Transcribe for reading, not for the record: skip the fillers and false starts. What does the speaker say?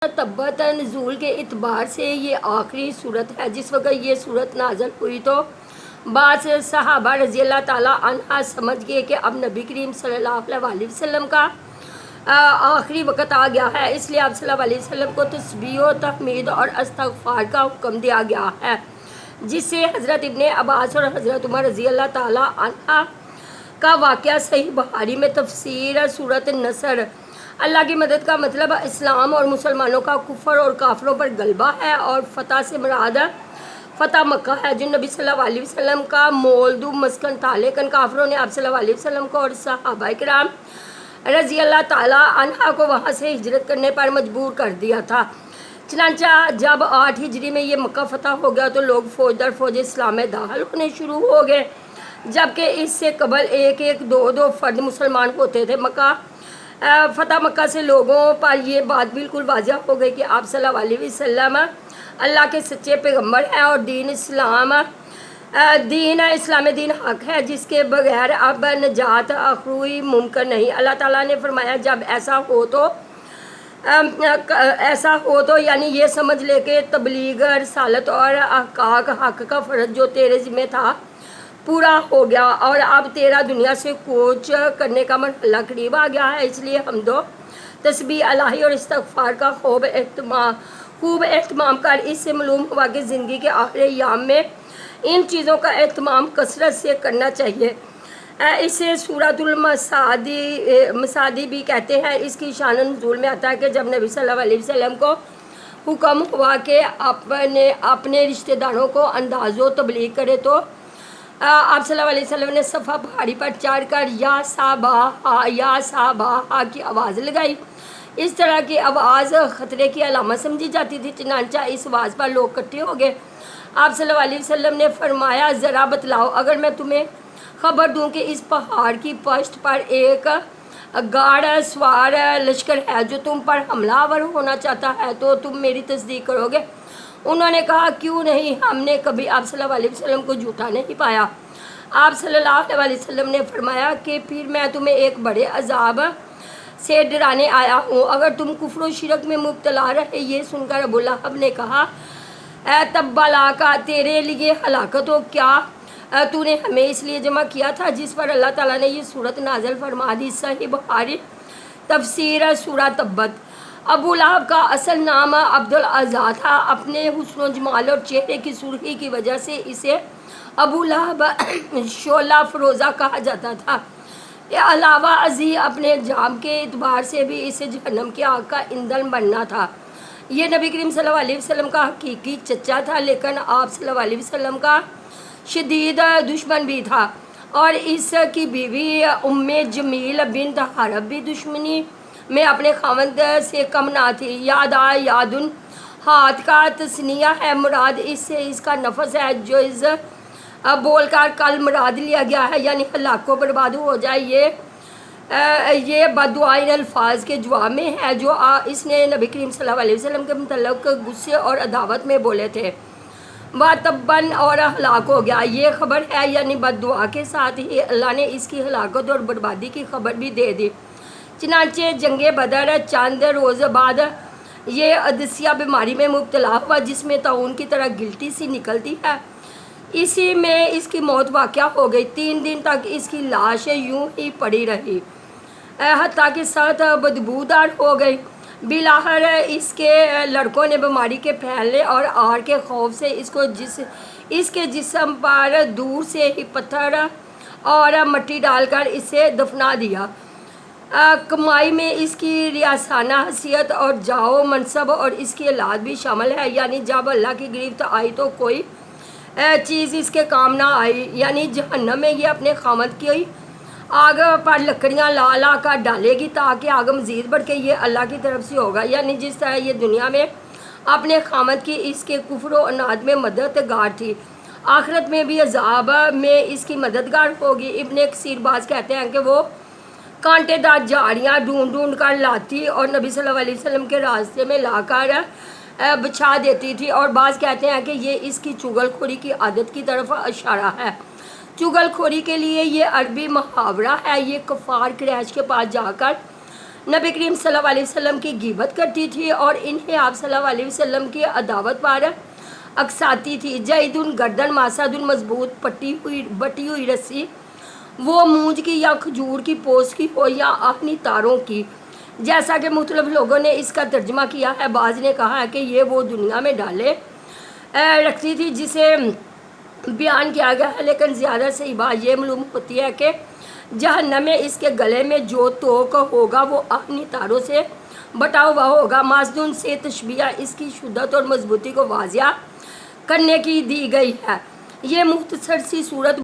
तब्बत नज़ूल के एतबार से ये आखिरी सूरत है। जिस वक्त ये सूरत नाज़िल हुई तो बाद सहाबा रज़ी अल्लाह ताला अन्हा समझ गए कि अब नबी करीम सल्लल्लाहु अलैहि वसल्लम का आखिरी वक्त आ गया है, इसलिए आप सल्लल्लाहु अलैहि वसल्लम को तस्बीह तहमीद और इस्तग़फ़ार का हुक्म दिया गया है, जिससे हज़रत इब्ने अब्बास और हज़रत उमर रज़ी अल्लाह ताला अन्हा का वाक़या सही बुखारी में तफसीर सूरत नसर। अल्लाह की मदद का मतलब इस्लाम और मुसलमानों का कुफर और काफरों पर गलबा है, और फ़तह से मुराद फ़तह मक्का है जो नबी सल्लल्लाहु अलैहि वसल्लम का मौलूद मस्कन था। लेकिन काफरों ने आप सल्लल्लाहु अलैहि वसल्लम को और सहाबा किराम रज़ी अल्लाह ताला अन्हा को वहाँ से हिजरत करने पर मजबूर कर दिया था। चनांचा जब 8 हिजरी में ये मक्का फ़तह हो गया तो लोग फ़ौज दर फ़ौज इस्लाम में दाखिल होने शुरू हो गए, जबकि इससे कबल एक एक दो दो फर्द मुसलमान होते थे। फ़तह मक्का से लोगों पर यह बात बिल्कुल वाज़ह हो गई कि आप सल्लल्लाहु अलैहि वसल्लम अल्लाह के सच्चे पैगम्बर हैं और दीन इस्लाम दीन हक है, जिसके बगैर अब नजात अखरूई मुमकिन नहीं। अल्लाह ताला ने फरमाया जब ऐसा हो तो यानी ये समझ ले कि तबलीग रसालत और अहकाक हक का फ़र्ज जो तेरे ज़िम्मे था पूरा हो गया, और अब तेरा दुनिया से कूच करने का मरहला करीब आ गया है। इसलिए हम दो तस्बीह इलाही और इस्तग़फ़ार का खूब एहतमाम कर। इससे मालूम हुआ कि ज़िंदगी के आखिरी अय्याम में इन चीज़ों का एहतमाम कसरत से करना चाहिए। इसे सूरतुल मसादी भी कहते हैं। इसकी शान नुज़ूल में आता है कि जब नबी सल्लल्लाहु अलैहि वसल्लम को हुक्म हुआ कि अपने रिश्तेदारों को अंदाज़ो तबलीग करे तो आप सल्लल्लाहु अलैहि वसल्लम ने सफ़ा पहाड़ी पर चढ़ कर या साबा की आवाज़ लगाई। इस तरह की आवाज़ ख़तरे की अलामत समझी जाती थी। चनांचा इस आवाज़ पर लोग इकट्ठे हो गए। आप सल्लल्लाहु अलैहि वसल्लम ने फरमाया ज़रा बतलाओ, अगर मैं तुम्हें ख़बर दूं कि इस पहाड़ की पश्त पर एक गाढ़ सवार लश्कर है जो तुम पर हमलावर होना चाहता है, तो तुम मेरी तस्दीक करोगे? उन्होंने कहा क्यों नहीं, हमने कभी आप सल्लल्लाहु अलैहि वसल्लम को झूठा नहीं पाया। आप सल्लल्लाहु अलैहि वसल्लम ने फरमाया कि फिर मैं तुम्हें एक बड़े अजाब से डराने आया हूँ। अगर तुम कुफ्र व शिरक में मुब्तला रहे। ये सुनकर अबू लहब ने कहा तब्बला का तेरे लिए हलाकत हो, क्या तूने हमें इसलिए जमा किया था? जिस पर अल्लाह ताला ने ये सूरत नाज़िल फरमा दी। सही बुखारी तफसीर सूरत तब्बत। अबू लहब का असल नाम अब्दुल अज़ा था। अपने हुस्न व जमाल और चेहरे की सुर्खी की वजह से इसे अबू लहब शोला फरोज़ा कहा जाता था। के अलावा अज़ी अपने जाम के एतबार से भी इसे जहन्नम की आग का ईंधन बनना था। ये नबी करीम सल्लल्लाहु अलैहि वसल्लम का हकीकी चचा था, लेकिन आप सल्लल्लाहु अलैहि वसल्लम का शदीद दुश्मन भी था, और इसकी बीवी उम्मे जमील बिन्त हरब भी दुश्मनी में अपने खावंद से कम ना थी। यादुन हाथ का तस्निया है, मुराद इससे इसका नफस है जो इस बोल कर कल मुराद लिया गया है, यानी हलाको बर्बाद हो जाए। ये बददुआइन अल्फाज के जवाब में है जो इसने नबी करीम सल्लल्लाहु अलैहि वसल्लम के मुतल्लिक़ गुस्से और अदावत में बोले थे। वह तब्बन और हलाक हो गया। ये खबर है, यानी बददुआ के साथ ही अल्लाह ने इसकी हलाकत और बर्बादी की खबर भी दे दी। चनांचे जंगे बदर चंद रोज़ बाद ये अदसिया बीमारी में मुब्तला हुआ, जिसमें ताउन की तरह गिल्टी सी निकलती है। इसी में इसकी मौत वाक़या हो गई। 3 दिन तक इसकी लाश यूं ही पड़ी रही, हत्ता के साथ बदबूदार हो गई। बिलाहर इसके लड़कों ने बीमारी के फैलने और आर के खौफ से इसके जिस्म पर दूर से ही पत्थर और मट्टी डालकर इसे दफना दिया। कमाई में इसकी रियासाना हैसियत और जाओ मनसब और इसकी औलाद भी शामिल है, यानी जब अल्लाह की गिरफ्त आई तो कोई चीज़ इसके काम ना आई। यानी जहन्नम में ये अपने खामद की आग पर लकड़ियाँ ला ला कर डालेगी ताकि आग मज़ीद बढ़ के ये अल्लाह की तरफ से होगा। यानी जिस तरह ये दुनिया में अपने खामद की इसके कुफ्र व अनाद में मददगार थी, आखिरत में भी अजाब में इसकी मददगार होगी। इब्ने कसीर बाज़ कहते हैं कि वो कांटेदार झाड़ियाँ ढूंढ कर लाती और नबी सल्लल्लाहु अलैहि वसल्लम के रास्ते में लाकर बिछा देती थी, और बाज़ कहते हैं कि ये इसकी चुगलखोरी की आदत की तरफ इशारा है। चुगलखोरी के लिए ये अरबी मुहावरा है। ये कफ़ार कुरैश के पास जाकर نبی کریم صلی اللہ علیہ وسلم کی غیبت کرتی تھی اور انہیں آپ صلی اللہ علیہ وسلم کی عداوت پر اکساتی تھی۔ جیدن گردن، ماسدن مضبوط بٹی ہوئی رسی، وہ مونج کی یا کھجور کی پوست کی ہو یا آہنی تاروں کی، جیسا کہ مختلف لوگوں نے اس کا ترجمہ کیا ہے۔ بعض نے کہا ہے کہ یہ وہ دنیا میں ڈالے رکھتی تھی جسے بیان کیا گیا ہے، لیکن زیادہ صحیح بات یہ معلوم ہوتی ہے کہ جہنم میں اس کے گلے میں جو توق ہوگا وہ آہنی تاروں سے بٹا ہوا ہوگا۔ ماسدون سے تشبیہ اس کی شدت اور مضبوطی کو واضح کرنے کی دی گئی ہے۔ یہ مختصر سی صورت